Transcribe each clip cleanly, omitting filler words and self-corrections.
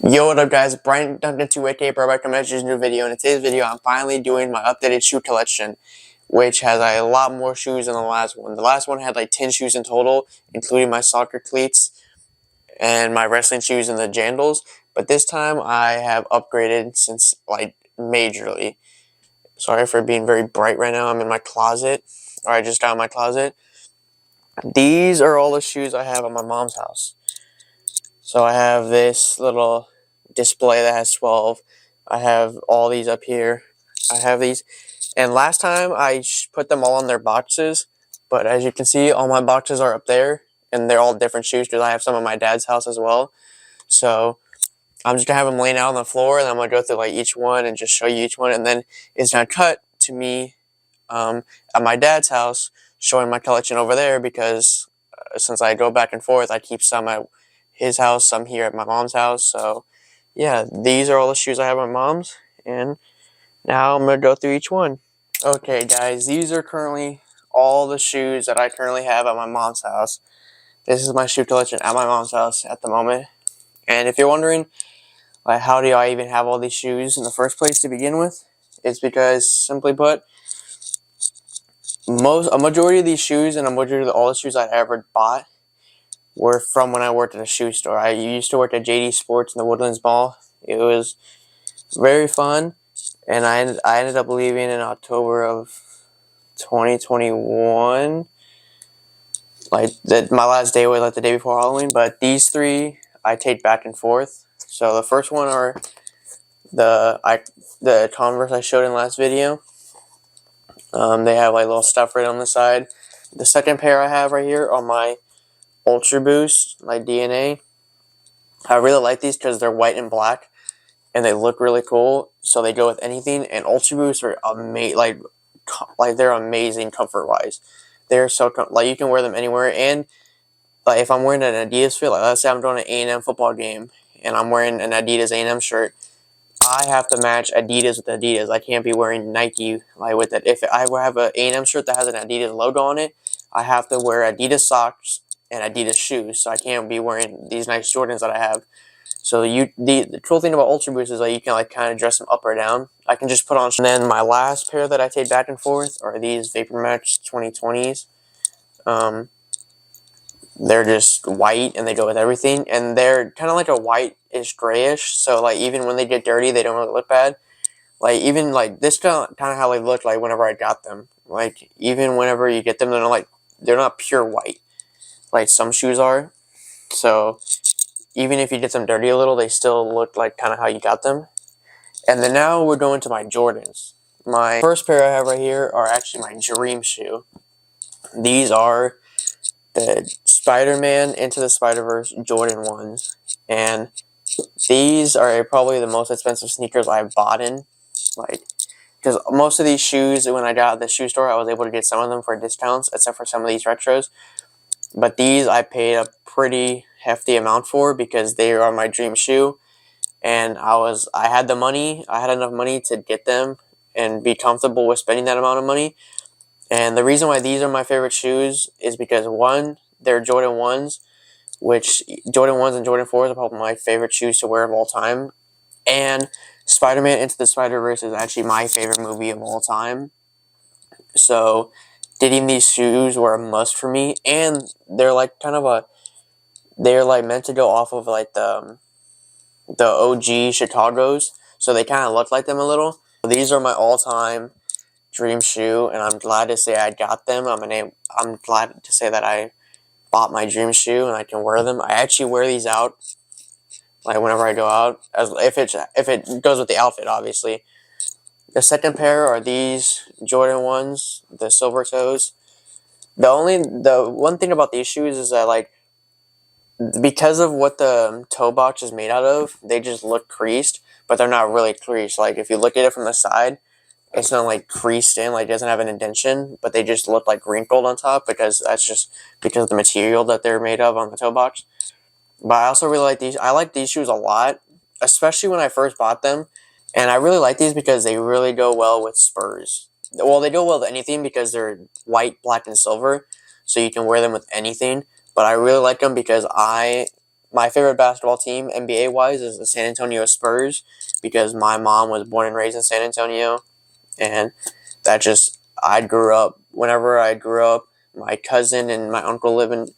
Yo, what up guys, Brian Duncan 2 aka Burback coming at you with a new video. In today's video, I'm finally doing my updated shoe collection, which has a lot more shoes than the last one. The last one had like 10 shoes in total, including my soccer cleats and my wrestling shoes and the jandals. But this time I have upgraded since like majorly. Sorry for being very bright right now. I'm in my closet, or I just got in my closet. These are all the shoes I have at my mom's house. So I have this little display that has 12. I have all these up here. I have these. And last time I put them all on their boxes. But as you can see, all my boxes are up there. And they're all different shoes because I have some at my dad's house as well. So I'm just going to have them laying out on the floor. And I'm going to go through like each one and just show you each one. And then it's going to cut to me at my dad's house showing my collection over there. Because since I go back and forth, I keep some at his house, some here at my mom's house. So yeah, these are all the shoes I have at my mom's, and now I'm gonna go through each one. Okay guys, these are currently all the shoes that I currently have at my mom's house. This is my shoe collection at my mom's house at the moment. And if you're wondering, like, how do I even have all these shoes in the first place to begin with, it's because, simply put, a majority of these shoes and a majority of all the shoes I ever bought were from when I worked at a shoe store. I used to work at JD Sports in the Woodlands Mall. It was very fun, and I ended up leaving in October of 2021. My last day was like the day before Halloween. But these three I take back and forth. So the first one are the Converse I showed in the last video. They have like little stuff right on the side. The second pair I have right here are my Ultra Boost, like DNA. I really like these because they're white and black, and they look really cool. So they go with anything. And Ultra Boosts are like they're amazing comfort wise. They're so like you can wear them anywhere. And like if I'm wearing an Adidas fit, like let's say I'm doing an A&M football game, and I'm wearing an Adidas A&M shirt, I have to match Adidas with Adidas. I can't be wearing Nike like with it. If I have an A&M shirt that has an Adidas logo on it, I have to wear Adidas socks and Adidas shoes. So I can't be wearing these nice Jordans that I have. So the cool thing about Ultra Boost is that you can like kind of dress them up or down. I can just put on. And then my last pair that I take back and forth are these Vapor Max 2020s. They're just white and they go with everything, and they're kind of like a whitish grayish. So like even when they get dirty, they don't really look bad. Like even like this kind of how they look like whenever I got them. Like even whenever you get them, they're not pure white like some shoes are. So even if you get them dirty a little, they still look like kind of how you got them. And then now we're going to my Jordans. My first pair I have right here are actually my dream shoe. These are the Spider-Man Into the Spider-Verse Jordan 1s. And these are probably the most expensive sneakers I've bought in. Like, because most of these shoes, when I got at the shoe store, I was able to get some of them for discounts, except for some of these retros. But these I paid a pretty hefty amount for because they are my dream shoe. And I had the money, I had enough money to get them and be comfortable with spending that amount of money. And the reason why these are my favorite shoes is because, one, they're Jordan 1s, which Jordan 1s and Jordan 4s are probably my favorite shoes to wear of all time. And Spider-Man Into the Spider-Verse is actually my favorite movie of all time. So getting these shoes were a must for me. And they're like they're like meant to go off of like the OG Chicago's. So they kind of look like them a little. These are my all-time dream shoe, and I'm glad to say I got them. I'm glad to say that I bought my dream shoe and I can wear them. I actually wear these out, like whenever I go out, as if it goes with the outfit, obviously. The second pair are these Jordan 1s, the silver toes. The one thing about these shoes is that like because of what the toe box is made out of, they just look creased, but they're not really creased. Like if you look at it from the side, it's not like creased in, like it doesn't have an indentation, but they just look like wrinkled on top because that's just because of the material that they're made of on the toe box. But I also really like these. I like these shoes a lot, especially when I first bought them. And I really like these because they really go well with Spurs. Well, they go well with anything because they're white, black, and silver, so you can wear them with anything. But I really like them because my favorite basketball team, NBA wise, is the San Antonio Spurs, because my mom was born and raised in San Antonio, and that just whenever I grew up, my cousin and my uncle live in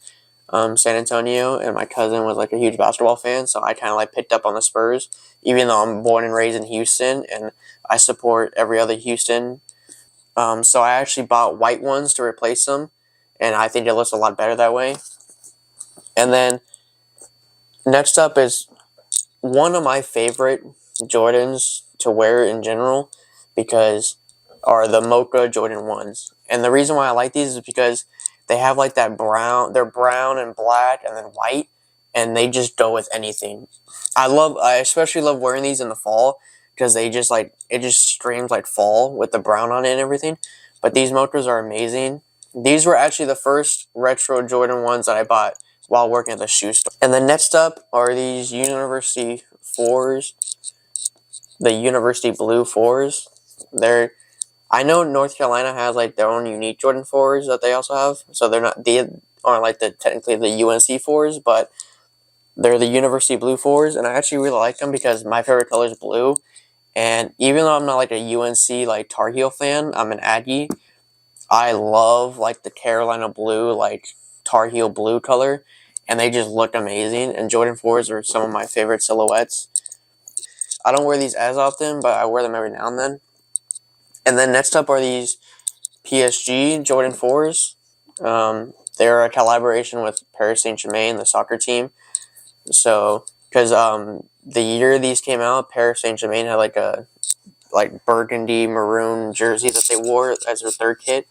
San Antonio, and my cousin was like a huge basketball fan, so I kind of like picked up on the Spurs, even though I'm born and raised in Houston, and I support every other Houston. So I actually bought white ones to replace them, and I think it looks a lot better that way. And then next up is one of my favorite Jordans to wear in general, because are the Mocha Jordan 1s. And the reason why I like these is because they have like that they're brown and black and then white, and they just go with anything. I especially love wearing these in the fall, because they just like, it just screams like fall with the brown on it and everything. But these Mochas are amazing. These were actually the first retro Jordan 1s that I bought while working at the shoe store. And then next up are these University 4s, the University Blue 4s. I know North Carolina has like their own unique Jordan 4s that they also have, so they aren't like technically the UNC 4s, but they're the University Blue 4s, and I actually really like them because my favorite color is blue. And even though I'm not like a UNC like Tar Heel fan, I'm an Aggie. I love like the Carolina blue, like Tar Heel blue color, and they just look amazing. And Jordan 4s are some of my favorite silhouettes. I don't wear these as often, but I wear them every now and then. And then next up are these PSG Jordan 4s. They're a collaboration with Paris Saint-Germain, the soccer team. So, because the year these came out, Paris Saint-Germain had like a burgundy maroon jersey that they wore as their third kit.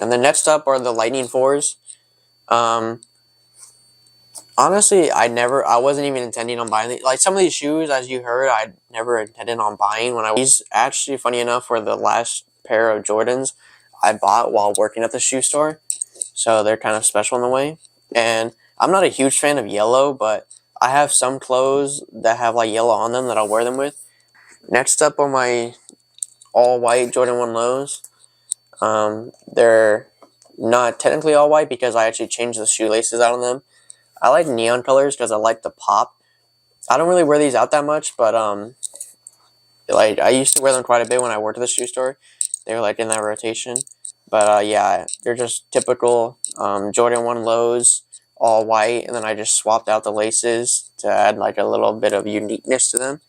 And then next up are the Lightning 4s. Honestly, I wasn't even intending on buying these. Like, some of these shoes, as you heard, I never intended on buying these actually, funny enough, were the last pair of Jordans I bought while working at the shoe store. So they're kind of special in a way. And I'm not a huge fan of yellow, but I have some clothes that have like yellow on them that I'll wear them with. Next up are my all white Jordan 1 lows. They're not technically all white because I actually changed the shoelaces out on them. I like neon colors because I like the pop. I don't really wear these out that much, but like I used to wear them quite a bit when I worked at the shoe store. They were like in that rotation. But yeah, they're just typical Jordan 1 lows, all white, and then I just swapped out the laces to add like a little bit of uniqueness to them.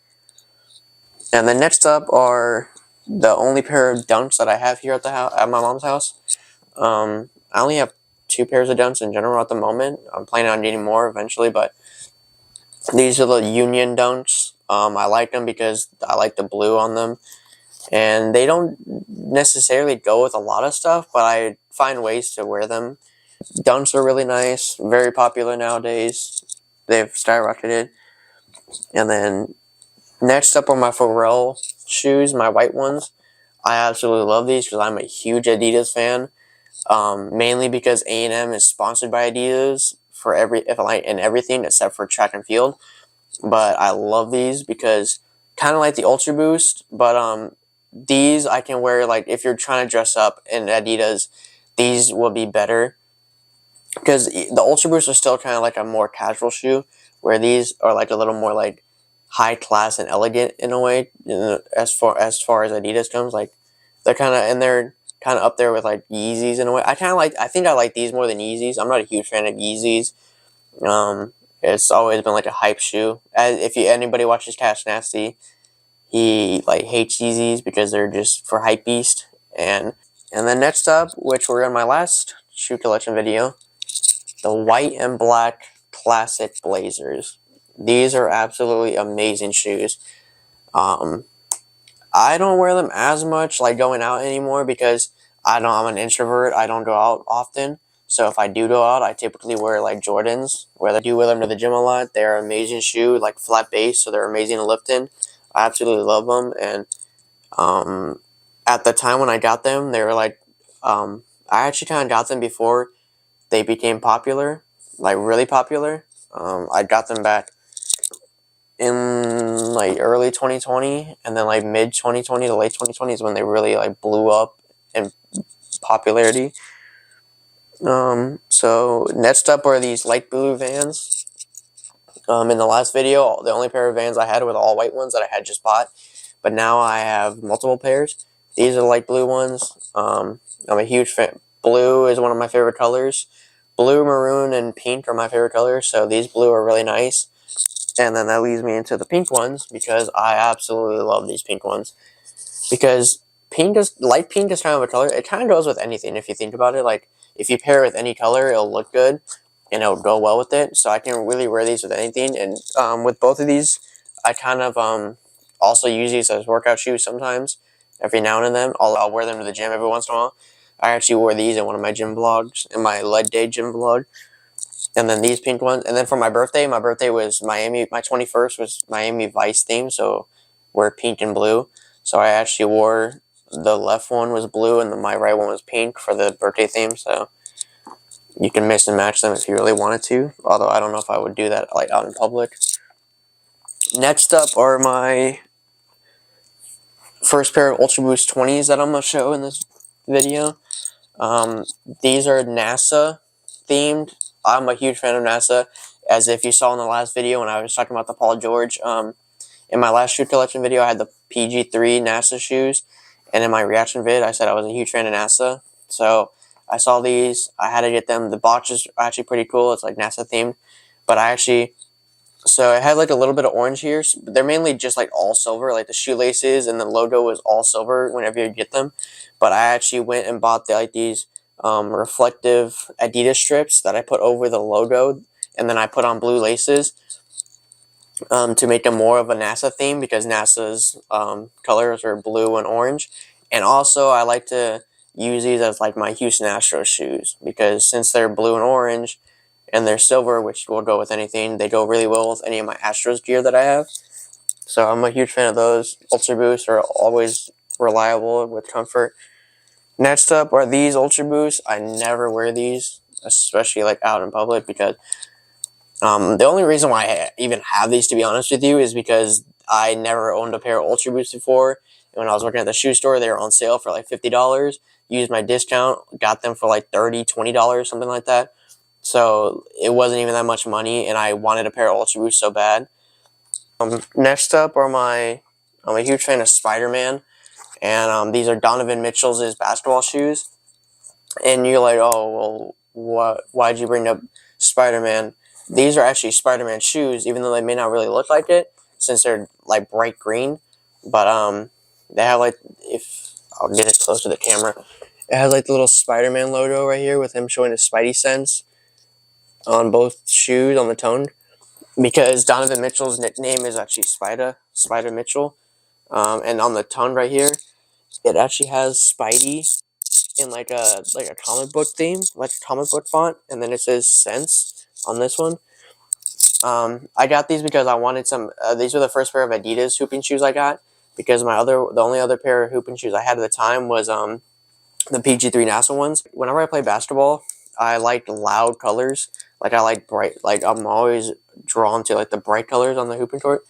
And then next up are the only pair of Dunks that I have here at at my mom's house. I only have 2 pairs of Dunks in general at the moment. I'm planning on getting more eventually, but these are the Union Dunks. I like them because I like the blue on them, and they don't necessarily go with a lot of stuff, but I find ways to wear them. Dunks are really nice, very popular nowadays. They've skyrocketed. And then next up are my Pharrell shoes, my white ones. I absolutely love these because I'm a huge Adidas fan. Mainly because A&M is sponsored by Adidas for everything except for track and field. But I love these because kind of like the Ultra Boost, but these I can wear like if you're trying to dress up in Adidas, these will be better because the Ultra Boosts are still kind of like a more casual shoe, where these are like a little more like high class and elegant in a way. As far as Adidas comes, like they're kind of up there with like Yeezys in a way. I think I like these more than Yeezys. I'm not a huge fan of Yeezys. It's always been like a hype shoe. If anybody watches Cash Nasty, he like hates Yeezys because they're just for hype beast. And then next up, which we're in my last shoe collection video, the white and black classic Blazers. These are absolutely amazing shoes. I don't wear them as much like going out anymore because I'm an introvert. I don't go out often. So if I do go out, I typically wear like Jordans, where I do wear them to the gym a lot. They're an amazing shoe, like flat base, so they're amazing to lift in. I absolutely love them. And at the time when I got them, they were like, I actually kind of got them before they became popular, like really popular. I got them back in like early 2020, and then like mid 2020 to late 2020 is when they really like blew up in popularity. So next up are these light blue Vans. In the last video, the only pair of Vans I had were the all white ones that I had just bought, but now I have multiple pairs. These are light blue ones. I'm a huge fan. Blue is one of my favorite colors. Blue, maroon, and pink are my favorite colors, so these blue are really nice. And then that leads me into the pink ones because I absolutely love these pink ones. Because light pink is kind of a color. It kind of goes with anything if you think about it. Like if you pair it with any color, it'll look good and it'll go well with it. So I can really wear these with anything. And with both of these, I kind of also use these as workout shoes sometimes. Every now and then, I'll wear them to the gym every once in a while. I actually wore these in one of my gym vlogs, in my leg day gym vlog. And then these pink ones. And then for my birthday was Miami. My 21st was Miami Vice theme, so we're pink and blue. So I actually wore, the left one was blue and my right one was pink for the birthday theme. So you can mix and match them if you really wanted to. Although I don't know if I would do that like out in public. Next up are my first pair of Ultra Boost 20s that I'm going to show in this video. These are NASA themed. I'm a huge fan of NASA, as if you saw in the last video when I was talking about the Paul George. In my last shoe collection video, I had the PG3 NASA shoes, and in my reaction vid, I said I was a huge fan of NASA. So I saw these. I had to get them. The box is actually pretty cool. It's like NASA themed, but so it had like a little bit of orange here. But they're mainly just like all silver, like the shoelaces and the logo was all silver whenever you get them. But I actually went and bought these reflective Adidas strips that I put over the logo, and then I put on blue laces to make them more of a NASA theme, because NASA's colors are blue and orange. And also I like to use these as like my Houston Astros shoes, because since they're blue and orange and they're silver, which will go with anything, they go really well with any of my Astros gear that I have. So I'm a huge fan of those. Ultra Boosts are always reliable with comfort. Next up are these Ultra Boosts. I never wear these, especially like out in public, because the only reason why I even have these, to be honest with you, is because I never owned a pair of Ultra Boosts before. And when I was working at the shoe store, they were on sale for like $50. Used my discount, got them for like $30, $20, something like that. So it wasn't even that much money, and I wanted a pair of Ultra Boosts so bad. Next up are I'm a huge fan of Spider-Man. And these are Donovan Mitchell's basketball shoes. And you're like, oh, well, why'd you bring up Spider-Man? These are actually Spider-Man shoes, even though they may not really look like it, since they're like bright green. But they have like, if I'll get it close to the camera, it has like the little Spider-Man logo right here with him showing his Spidey sense on both shoes on the tone. Because Donovan Mitchell's nickname is actually Spider Mitchell. And on the tongue right here, it actually has Spidey in like a comic book theme, like a comic book font, and then it says Sense on this one. I got these because I wanted some. These were the first pair of Adidas hooping shoes I got, because the only other pair of hooping shoes I had at the time was the PG3 NASA ones. Whenever I play basketball, I like loud colors. Like I like bright. Like I'm always drawn to like the bright colors on the hooping court,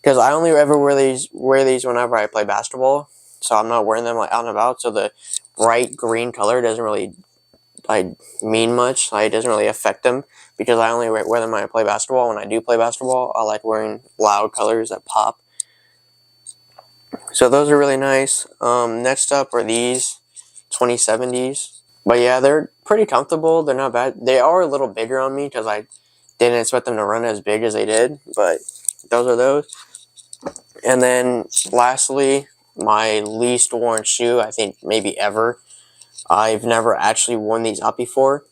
because I only ever wear these whenever I play basketball. So I'm not wearing them like out and about. So the bright green color doesn't really mean much. It doesn't really affect them, because I only wear them when I play basketball. When I do play basketball, I like wearing loud colors that pop. So those are really nice. Next up are these 2070s. But yeah, they're pretty comfortable. They're not bad. They are a little bigger on me because I didn't expect them to run as big as they did. But those are those. And then lastly, my least worn shoe, I think maybe ever. I've never actually worn these up before,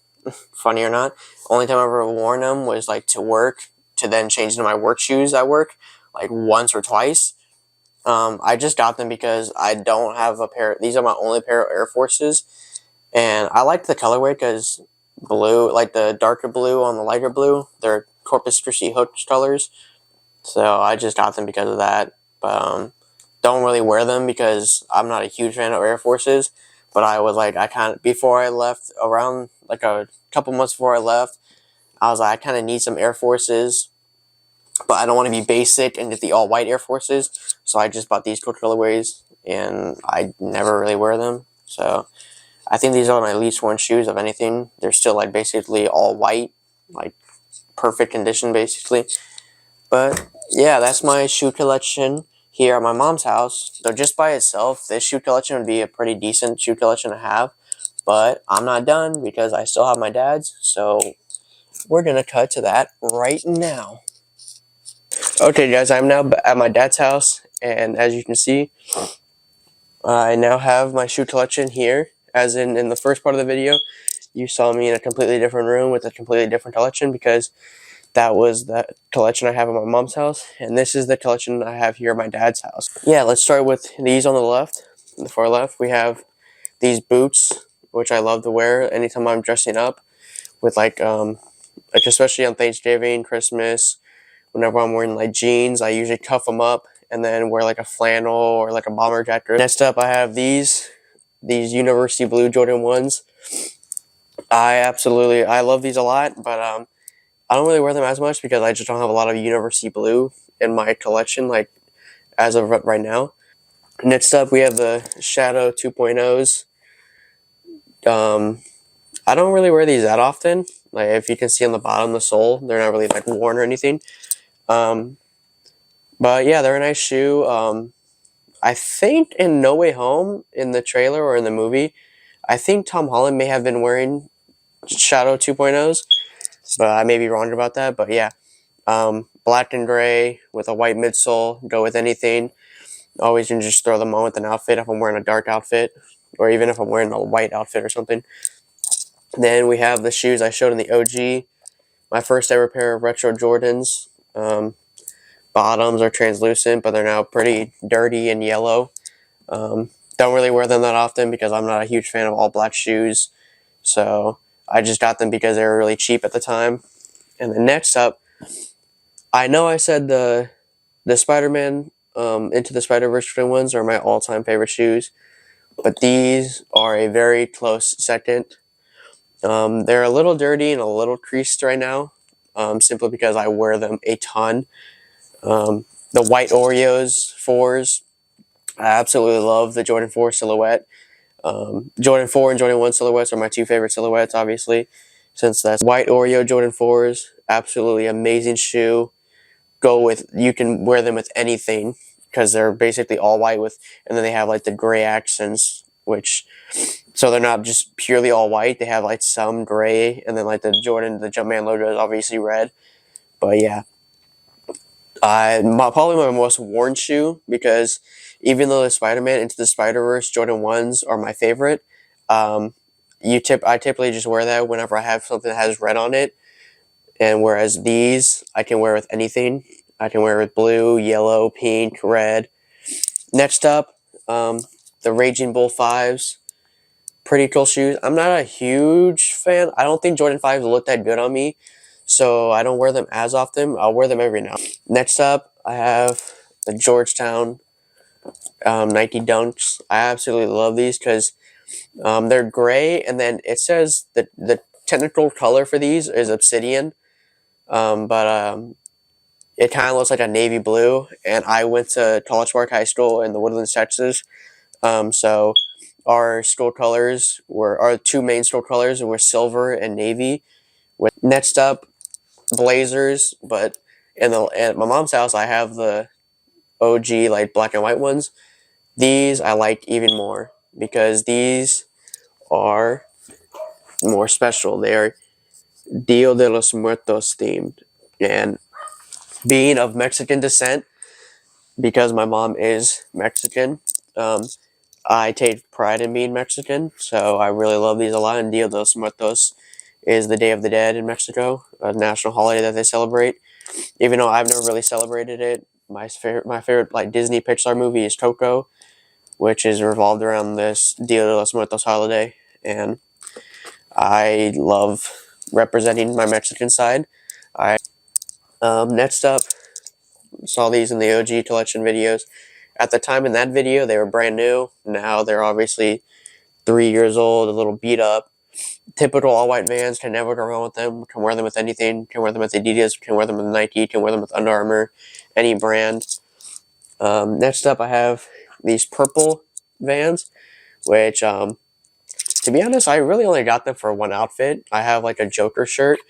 funny or not. Only time I've ever worn them was like to work, to then change into my work shoes at work, like once or twice. I just got them because I don't have a pair. These are my only pair of Air Forces, and I like the colorway because blue, like the darker blue on the lighter blue, they're Corpus Christi Hooks colors. So I just got them because of that. But don't really wear them because I'm not a huge fan of Air Forces. But I was like, before I left, around like a couple months before I left, I was like, I kind of need some Air Forces, but I don't want to be basic and get the all white Air Forces. So I just bought these cool colorways, and I never really wear them. So I think these are my least worn shoes of anything. They're still like basically all white, like perfect condition basically. But yeah, that's my shoe collection here at my mom's house. So just by itself, this shoe collection would be a pretty decent shoe collection to have. But I'm not done because I still have my dad's. So we're gonna cut to that right now. Okay, guys, I'm now at my dad's house, and as you can see, I now have my shoe collection here. As in the first part of the video, you saw me in a completely different room with a completely different collection because that was the collection I have at my mom's house, and this is the collection I have here at my dad's house. Yeah, let's start with these on the left. On the far left, we have these boots, which I love to wear anytime I'm dressing up with like especially on Thanksgiving, Christmas. Whenever I'm wearing like jeans, I usually cuff them up and then wear like a flannel or like a bomber jacket. Next up, I have these University Blue Jordan 1s. I love these a lot, but I don't really wear them as much because I just don't have a lot of University Blue in my collection, like as of right now. Next up, we have the Shadow 2.0s. I don't really wear these that often. Like if you can see on the bottom, the sole, they're not really like worn or anything. But yeah, they're a nice shoe. I think in No Way Home, in the trailer or in the movie, I think Tom Holland may have been wearing Shadow 2.0s, but I may be wrong about that. But yeah, black and gray with a white midsole, go with anything. Always can just throw them on with an outfit if I'm wearing a dark outfit, or even if I'm wearing a white outfit or something. Then we have the shoes I showed in the OG, my first ever pair of retro Jordans. Bottoms are translucent, but they're now pretty dirty and yellow. Don't really wear them that often because I'm not a huge fan of all black shoes. So I just got them because they were really cheap at the time. And then next up, I know I said the Spider-Man Into the Spider-Verse ones are my all-time favorite shoes, but these are a very close second. They're a little dirty and a little creased right now, simply because I wear them a ton. The white Oreos 4s, I absolutely love the Jordan 4 silhouette. Jordan 4 and Jordan 1 silhouettes are my two favorite silhouettes, obviously, since that's white Oreo Jordan 4s. Absolutely amazing shoe. You can wear them with anything because they're basically all white and then they have like the gray accents, so they're not just purely all white. They have like some gray, and then like the Jumpman logo is obviously red. But yeah, probably my most worn shoe because even though the Spider-Man Into the Spider-Verse Jordan 1s are my favorite, I typically just wear that whenever I have something that has red on it. And whereas these, I can wear with anything. I can wear with blue, yellow, pink, red. Next up, the Raging Bull 5s. Pretty cool shoes. I'm not a huge fan. I don't think Jordan 5s look that good on me, so I don't wear them as often. I'll wear them every now and then. Next up, I have the Georgetown Nike Dunks. I absolutely love these because they're gray, and then it says that the technical color for these is obsidian, but it kind of looks like a navy blue. And I went to College Park High School in the Woodlands, Texas, so our two main school colors were silver and navy. Next up, Blazers, but at my mom's house, I have the OG like black and white ones. These I like even more because these are more special. They are Dia de los Muertos themed, and being of Mexican descent, because my mom is Mexican, I take pride in being Mexican, so I really love these a lot. And Dia de los Muertos is the Day of the Dead in Mexico, a national holiday that they celebrate. Even though I've never really celebrated it, my favorite like Disney Pixar movie is Coco, which is revolved around this Dia de los Muertos holiday, and I love representing my Mexican side. Next up, saw these in the OG collection videos. At the time in that video, they were brand new. Now they're obviously 3 years old, a little beat up. Typical all-white Vans, can never go wrong with them. Can wear them with anything. Can wear them with Adidas. Can wear them with Nike. Can wear them with Under Armour. Any brand. Next up, I have these purple Vans, which, to be honest, I really only got them for one outfit. I have like a Joker shirt,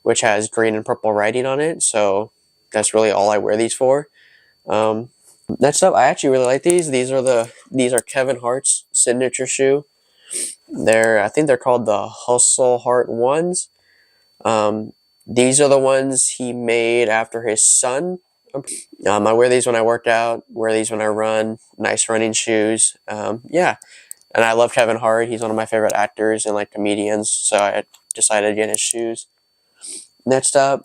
which has green and purple writing on it, so that's really all I wear these for. Next up, I actually really like these. These are Kevin Hart's signature shoe. I think they're called the Hustle Heart ones. These are the ones he made after his son. I wear these when I work out, wear these when I run, nice running shoes. Yeah, and I love Kevin Hart. He's one of my favorite actors and like comedians, so I decided to get his shoes. Next up,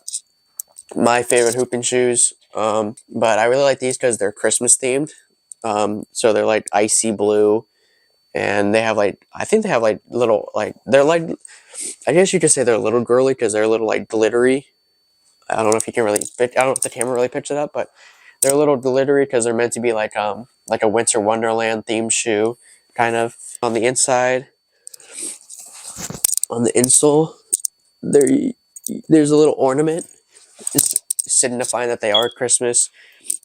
my favorite hooping shoes, but I really like these because they're Christmas themed. So they're like icy blue, and they have like, I think they have like little, like, they're like, I guess you could say they're a little girly because they're a little like glittery. I don't know if you can really, I don't know if the camera really picks it up, but they're a little glittery because they're meant to be like a Winter Wonderland themed shoe, kind of. On the inside, on the insole, there's a little ornament, just signifying that they are Christmas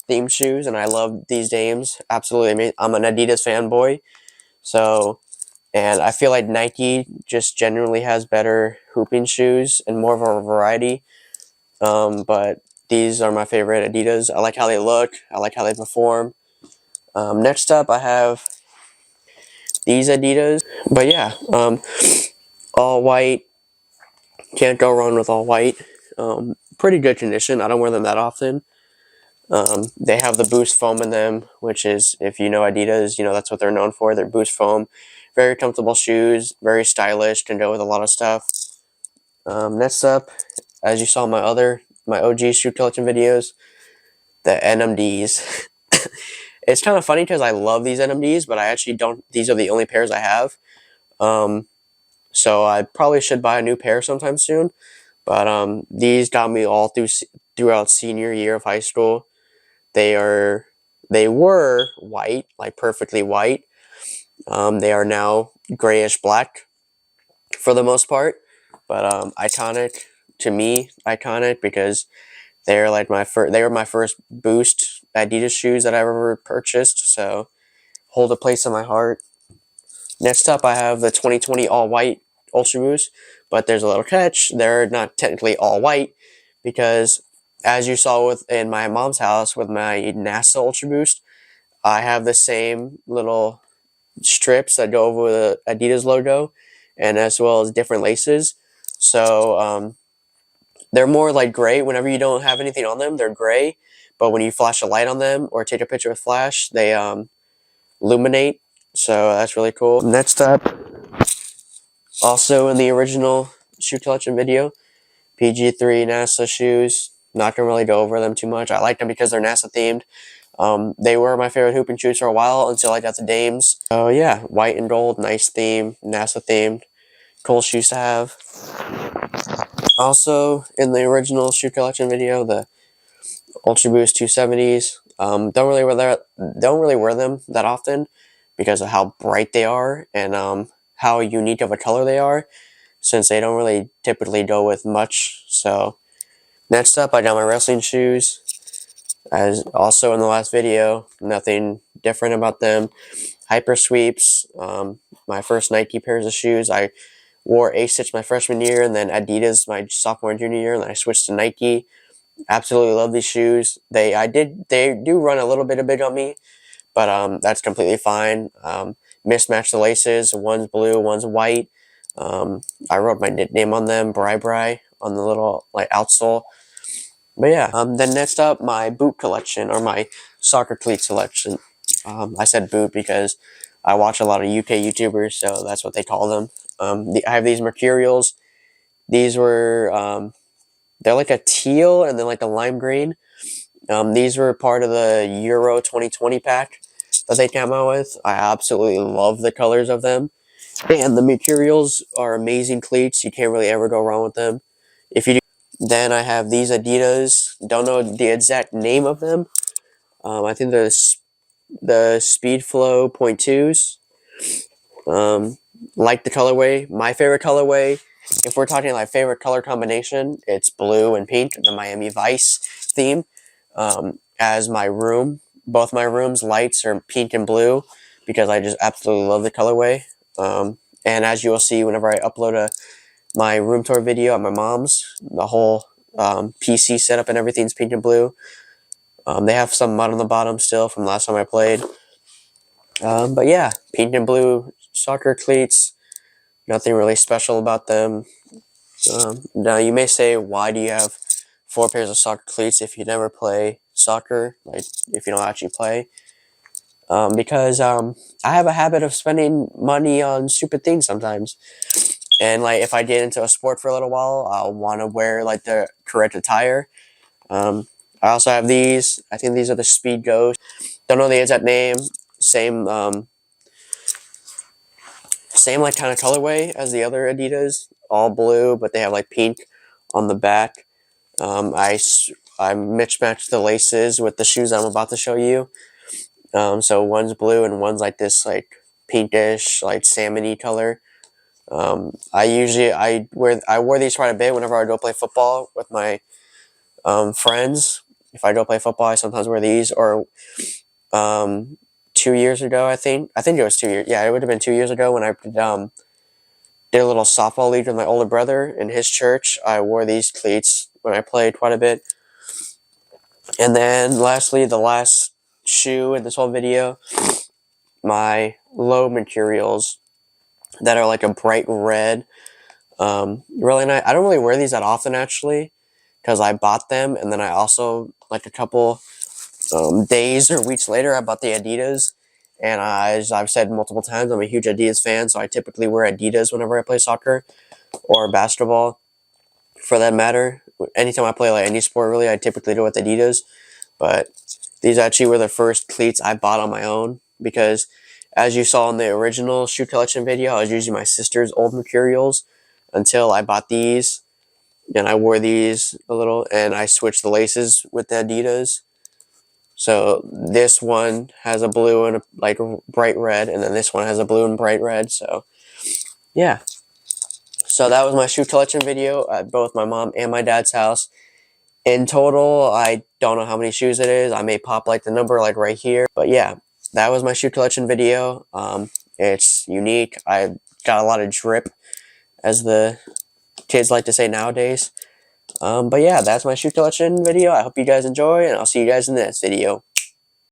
themed shoes, and I love these dames. Absolutely amazing. I'm an Adidas fanboy, so, and I feel like Nike just generally has better hooping shoes and more of a variety. But these are my favorite Adidas. I like how they look. I like how they perform. Next up, I have these Adidas. But yeah, all white. Can't go wrong with all white. Pretty good condition. I don't wear them that often. They have the Boost foam in them, which is, if you know Adidas, you know that's what they're known for. They're Boost foam. Very comfortable shoes. Very stylish. Can go with a lot of stuff. Next up, as you saw in my OG shoe collection videos, the NMDs. It's kind of funny because I love these NMDs, but I actually don't. These are the only pairs I have. So I probably should buy a new pair sometime soon. But these got me all throughout senior year of high school. They were white, like perfectly white. They are now grayish black for the most part, but iconic to me, iconic because they're like they were my first Boost Adidas shoes that I ever purchased, so hold a place in my heart. Next up, I have the 2020 all white Ultra Boost, but there's a little catch. They're not technically all white because, as you saw in my mom's house with my NASA Ultra Boost, I have the same little strips that go over the Adidas logo, and as well as different laces. So they're more like gray. Whenever you don't have anything on them, they're gray. But when you flash a light on them or take a picture with flash, they illuminate. So that's really cool. Next up, also in the original shoe collection video, PG3 NASA shoes. Not gonna really go over them too much. I like them because they're NASA themed. They were my favorite hooping shoes for a while until I got the Dames. Oh yeah, white and gold, nice theme, NASA themed. Cool shoes to have. Also, in the original shoe collection video, the Ultra Boost 270s. Don't really wear them that often because of how bright they are and how unique of a color they are, since they don't really typically go with much. So next up, I got my wrestling shoes. As also in the last video, nothing different about them. Hyper Sweeps, my first Nike pairs of shoes. I wore ASICS my freshman year, and then Adidas my sophomore and junior year, and then I switched to Nike. Absolutely love these shoes. They do run a little bit big on me, but that's completely fine. Mismatch the laces. One's blue, one's white. I wrote my nickname on them, Bri, on the little like outsole. But yeah, then next up, my boot collection, or my soccer cleat selection. I said boot because I watch a lot of UK YouTubers, so that's what they call them. I have these Mercurials. These were, they're like a teal and then like a lime green. These were part of the Euro 2020 pack that they came out with. I absolutely love the colors of them. And the Mercurials are amazing cleats. You can't really ever go wrong with them. If you do, then I have these Adidas. Don't know the exact name of them. I think they're the Speedflow .2s. Like the colorway. My favorite colorway, if we're talking like favorite color combination, it's blue and pink, the Miami Vice theme. As my room, both my rooms' lights are pink and blue because I just absolutely love the colorway. And as you will see whenever I upload my room tour video at my mom's, the whole PC setup and everything's pink and blue. They have some mud on the bottom still from last time I played. But yeah, pink and blue soccer cleats. Nothing really special about them. Now you may say, why do you have 4 pairs of soccer cleats if you never play soccer? Like if you don't actually play? Because I have a habit of spending money on stupid things sometimes. And like if I get into a sport for a little while, I'll want to wear like the correct attire. I also have these. I think these are the Speed Ghost. Don't know the exact name. Same same like kind of colorway as the other Adidas. All blue, but they have like pink on the back. I mismatched the laces with the shoes I'm about to show you. So one's blue and one's like this like pinkish like salmony color. I wore these quite a bit whenever I go play football with my friends. If I go play football, I sometimes wear these. Or 2 years ago, I think it was 2 years. Yeah, it would have been 2 years ago when I did a little softball league with my older brother in his church. I wore these cleats when I played quite a bit. And then lastly, the last shoe in this whole video, my low materials that are like a bright red. Really nice. I don't really wear these that often actually, because I bought them, and then I also like a couple days or weeks later I bought the Adidas. And as I've said multiple times, I'm a huge Adidas fan, so I typically wear Adidas whenever I play soccer or basketball, for that matter. Anytime I play like any sport, really, I typically go with Adidas. But these actually were the first cleats I bought on my own, because as you saw in the original shoe collection video, I was using my sister's old materials until I bought these, and I wore these a little, and I switched the laces with the Adidas. So this one has a blue and a like bright red, and then this one has a blue and bright red. So yeah. So that was my shoe collection video at both my mom and my dad's house. In total, I don't know how many shoes it is. I may pop like the number like right here. But yeah, that was my shoe collection video. It's unique. I got a lot of drip, as the kids like to say nowadays. But yeah, that's my shoe collection video. I hope you guys enjoy, and I'll see you guys in the next video.